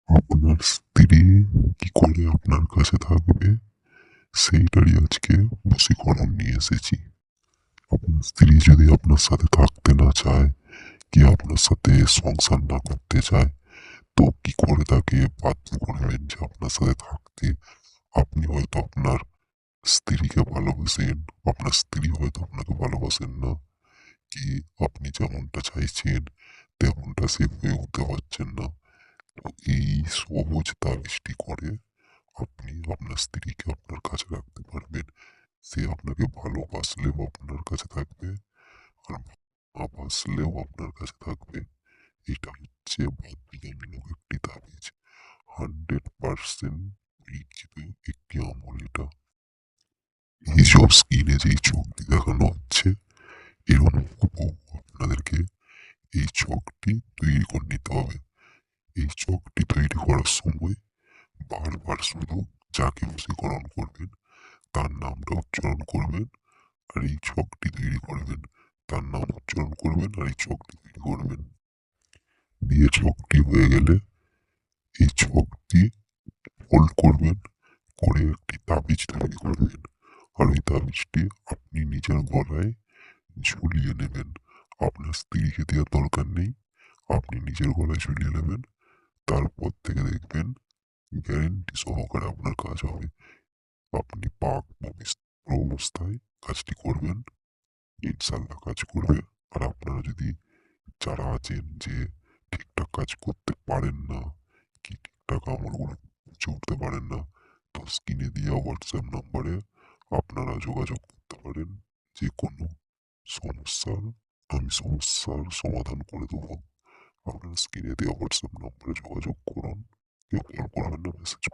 আপনার স্ত্রী কি করে আপনার কাছে থাকবে সেইটারই আজকে বশীকরণ নিয়ে এসেছি। আপনার স্ত্রী যদি আপনার সাথে থাকতে না চায়, কি আপনার সাথে সংসার না করতে চায়, তো কি করে তাকে বাধ্য করবেন যে আপনার সাথে থাকতে? আপনি হয়তো আপনার স্ত্রীকে ভালোবাসেন, আপনার স্ত্রী হয়তো আপনাকে ভালোবাসেন না। কি আপনি যেমনটা চাইছেন তেমনটা সে হয়ে উঠতে পারছেন না। তো এই সহজ তাবিজটি করে আপনি আপনার স্ত্রীকে আপনার কাছে রাখতে পারবেন। সে আপনাকে ভালোবাসলেও আপনার কাছে থাকবে, আর না বাসলেও আপনার কাছে থাকবে। এটা হচ্ছে বাধ্যতামূলক একটি তাবিজ। 100% লিখিত একটি আমল এটা। এইসব স্ক্রিনে যেই ছকটি দেখানো হচ্ছে এরকম হুবহু আপনাদেরকে এই ছকটি তৈরি করে নিতে হবে। এই ছকটি তৈরি করার সময় বারবার শুধু যাকে বশীকরণ করবেন তার নামটা উচ্চারণ করবেন, আর এই ছকটি তৈরি করবেন। তার নাম উচ্চারণ করবেন আর এই ছকটি তৈরি করবেন। দিয়ে ছকটি হয়ে গেলে এই ছকটি ফোল্ড করবেন, করে একটি তাবিজ তৈরি করবেন। আর ওই তাবিজটি আপনি নিজের গলায় ঝুলিয়ে নেবেন। আপনার স্ত্রীকে দেওয়ার দরকার নেই, আপনি নিজের গলায় ঝুলিয়ে নেবেন। তারপর থেকে দেখবেন গ্যারেন্টি সহকারে আপনার কাজ হবে। আপনি পাক পবিত্র অবস্থায় কাজটি করবেন, ইনশাল্লাহ কাজ করবে। আর আপনারা যদি যারা আছেন যে ঠিকঠাক কাজ করতে পারেন না, কি ঠিকঠাক আমলগুলো বুঝে উঠতে পারেন না, তো স্ক্রিনে দেওয়া হোয়াটসঅ্যাপ নাম্বারে আপনারা যোগাযোগ করতে পারেন। যে কোনো সমস্যার আমি সমস্যার সমাধান করে দেবো। আপনারা স্ক্রিনে দেওয়া হোয়াটসঅ্যাপ নাম্বারে যোগাযোগ করুন। কেউ কল করবেন না, মেসেজ